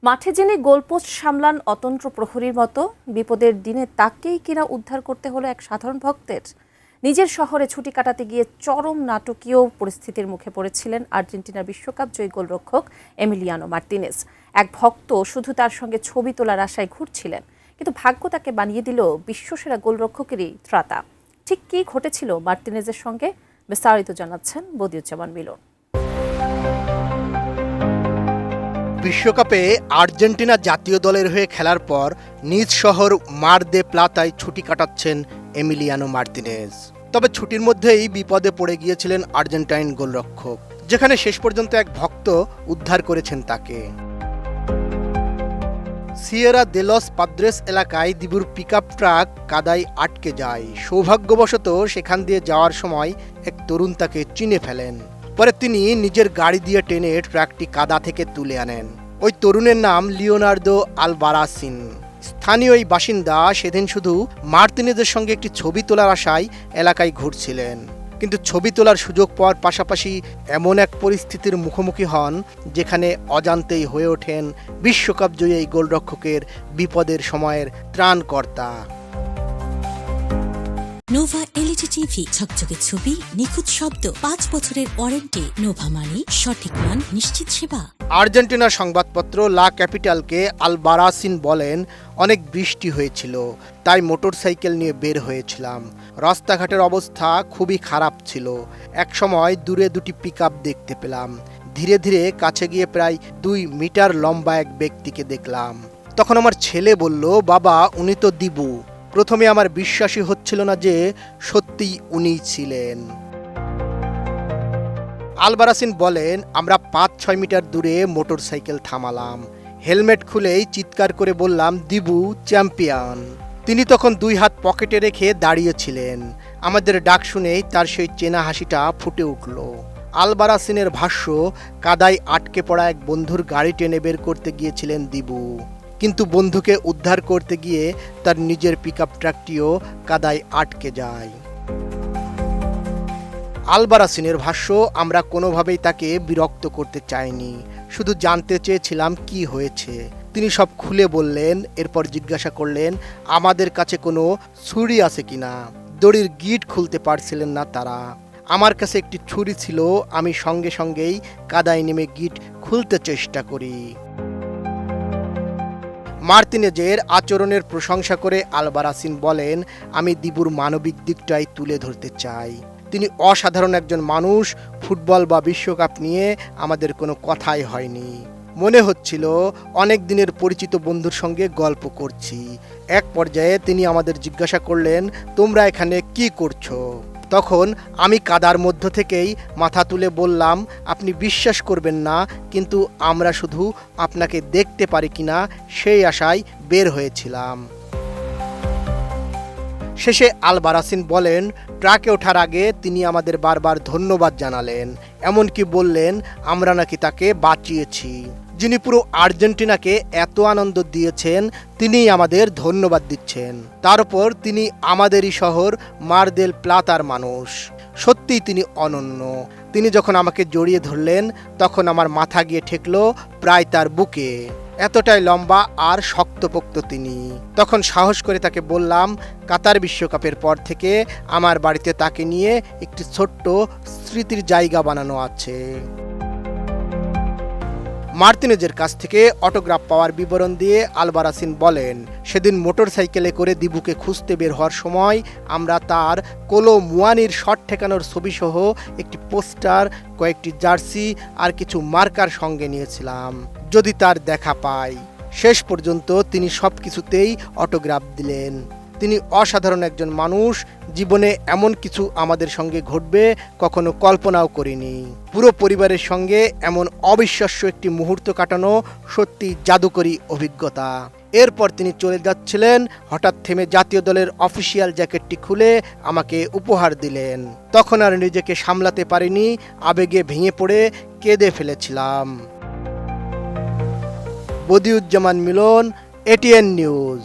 মাঠে যিনি গোলপোস্ট সামলান অতন্ত্র প্রহরীর মতো, বিপদের দিনে তাকেই কিনা উদ্ধার করতে হলো এক সাধারণ ভক্তের। নিজের শহরে ছুটি কাটাতে গিয়ে চরম নাটকীয় পরিস্থিতির মুখে পড়েছিলেন আর্জেন্টিনার বিশ্বকাপ জয়ী গোলরক্ষক এমিলিয়ানো মার্তিনেজ। এক ভক্ত শুধু তার সঙ্গে ছবি তোলার আশায় ঘুরছিলেন, কিন্তু ভাগ্য তাকে বানিয়ে দিল বিশ্বসেরা গোলরক্ষকেরই ত্রাতা। ঠিক কী ঘটেছিল মার্তিনেজের সঙ্গে, বিস্তারিত জানাচ্ছেন বদিউজ্জামান মিলন। বিশ্বকাপে আর্জেন্টিনা জাতীয় দলের হয়ে খেলার পর নিজ শহর মার দে প্লাতায় ছুটি কাটাচ্ছেন এমিলিয়ানো মার্তিনেজ। তবে ছুটির মধ্যেই বিপদে পড়ে গিয়েছিলেন আর্জেন্টাইন গোলরক্ষক, যেখানে শেষ পর্যন্ত এক ভক্ত উদ্ধার করেছেন তাকে। সিয়েরা দে লস পাদ্রেস এলাকায় দিবুর পিকআপ ট্রাক কাদায় আটকে যায়। সৌভাগ্যবশত সেখান দিয়ে যাওয়ার সময় এক তরুণ তাকে চিনে ফেলেন। পরে তিনি নিজের গাড়ি দিয়ে টেনে ট্রাকটি কাদা থেকে তুলে আনেন। ওই তরুণের নাম লিওনার্দো আলবারাসিন। স্থানীয় এই বাসিন্দা সেদিন শুধু মার্তিনেজের সঙ্গে একটি ছবি তোলার আশায় এলাকায় ঘুরছিলেন, কিন্তু ছবি তোলার সুযোগ পাওয়ার পাশাপাশি এমন এক পরিস্থিতির মুখোমুখি হন যেখানে অজান্তেই হয়ে ওঠেন বিশ্বকাপ জয়ী এই গোলরক্ষকের বিপদের সময়ের ত্রাণকর্তা। নোভা এলইডি টিভি, ঝকঝকে ছবি, নিখুঁত শব্দ, 5 বছরের ওয়ারেন্টি। নোভা মানি সঠিক মান, নিশ্চিত সেবা। আর্জেন্টিনার সংবাদপত্র লা ক্যাপিটালকে আলবারাসিন বলেন, অনেক বৃষ্টি হয়েছিল, তাই মোটরসাইকেল নিয়ে বের হয়েছিলাম। রাস্তাঘাটের অবস্থা খুবই খারাপ ছিল। এক সময় দূরে দুটি পিকআপ দেখতে পেলাম। ধীরে ধীরে কাছে গিয়ে প্রায় 2 মিটার লম্বা এক ব্যক্তিকে দেখলাম। তখন আমার ছেলে বলল, বাবা, উনি তো দিবু। প্রথমে আমার বিশ্বাসই হচ্ছিল না যে সত্যিই উনিই ছিলেন। আলবারাসিন বলেন, আমরা 5-6 মিটার দূরে মোটরসাইকেল থামালাম। হেলমেট খুলেই চিৎকার করে বললাম, দিবু চ্যাম্পিয়ন। তিনি তখন 2 হাত পকেটে রেখে দাঁড়িয়েছিলেন। আমাদের ডাক শুনেই তার সেই চেনা হাসিটা ফুটে উঠল। আলবারাসিনের ভাষ্য, কাদায় আটকে পড়া এক বন্ধুর গাড়ি টেনে বের করতে গিয়েছিলেন দিবু, কিন্তু বন্ধুকে উদ্ধার করতে গিয়ে তার নিজের পিকআপ ট্রাকটিও কাদায় আটকে যায়। আলবারাসিনের ভাষ্য, আমরা কোনোভাবেই তাকে বিরক্ত করতে চাইনি, শুধু জানতে চেয়েছিলাম কি হয়েছে। তিনি সব খুলে বললেন। এরপর জিজ্ঞাসা করলেন আমাদের কাছে কোনো ছুরি আছে কিনা। দড়ির গিট খুলতে পারছিলেন না তারা। আমার কাছে একটি ছুরি ছিল। আমি সঙ্গে সঙ্গেই কাদায় নেমে গিট খুলতে চেষ্টা করি। মার্তিনেজের আচরণের প্রশংসা করে আলবারাসিন বলেন, আমি দিবুর মানবিক দিকটাই তুলে ধরতে চাই। তিনি অসাধারণ একজন মানুষ। ফুটবল বা বিশ্বকাপ নিয়ে আমাদের কোনো কথাই হয়নি। মনে হচ্ছিল অনেক দিনের পরিচিত বন্ধুর সঙ্গে গল্প করছি। এক পর্যায়ে তিনি আমাদের জিজ্ঞাসা করলেন, তোমরা এখানে কি করছো? তখন আমি কাদার মধ্য থেকেই মাথা তুলে বললাম, আপনি বিশ্বাস করবেন না, কিন্তু আমরা শুধু আপনাকে দেখতে পারি কিনা সেই আশায় বের হয়েছিলাম। শেষে আলবারাসিন বলেন, ট্রাকে ওঠার আগে তিনি আমাদের বারবার ধন্যবাদ জানালেন। এমনকি বললেন আমরা নাকি তাকে বাঁচিয়েছি। যিনি পুরো আর্জেন্টিনাকে এত আনন্দ দিয়েছেন তিনিই আমাদের ধন্যবাদ দিচ্ছেন। তার উপর তিনি আমাদেরই শহর মার দেল প্লাতার মানুষ। সত্যিই তিনি অনন্য। তিনি যখন আমাকে জড়িয়ে ধরলেন তখন আমার মাথা গিয়ে ঠেকল প্রায় তার বুকে। এতটাই লম্বা আর শক্তপোক্ত তিনি। তখন সাহস করে তাকে বললাম, কাতার বিশ্বকাপের পর থেকে আমার বাড়িতে তাকে নিয়ে একটি ছোট্ট স্মৃতির জায়গা বানানো আছে। মার্তিনেজের কাছ থেকে অটোগ্রাফ পাওয়ার বিবরণ দিয়ে আলবারাসিন বলেন, সেদিন মোটরসাইকেলে করে দিবুকে খুঁজতে বের হওয়ার সময় আমরা তার কোলো মুয়ানির শট ঠেকানোর ছবিসহ একটি পোস্টার, কয়েকটি জার্সি আর কিছু মার্কার সঙ্গে নিয়েছিলাম, যদি তার দেখা পাই। শেষ পর্যন্ত তিনি সব কিছুতেই অটোগ্রাফ দিলেন। তিনি অসাধারণ একজন মানুষ। জীবনে এমন কিছু আমাদের সঙ্গে ঘটবে কখনো কল্পনাও করিনি। পুরো পরিবারের সঙ্গে এমন অবিশ্বাস্য একটি মুহূর্ত কাটানো সত্যি জাদুকরী অভিজ্ঞতা। এরপর তিনি চলে যাচ্ছিলেন, হঠাৎ থেমে জাতীয় দলের অফিসিয়াল জ্যাকেটটি খুলে আমাকে উপহার দিলেন। তখন আর নিজেকে সামলাতে পারিনি, আবেগে ভেঙে পড়ে কেঁদে ফেলেছিলাম। বদিউজ্জামান মিলন, এটিএন নিউজ।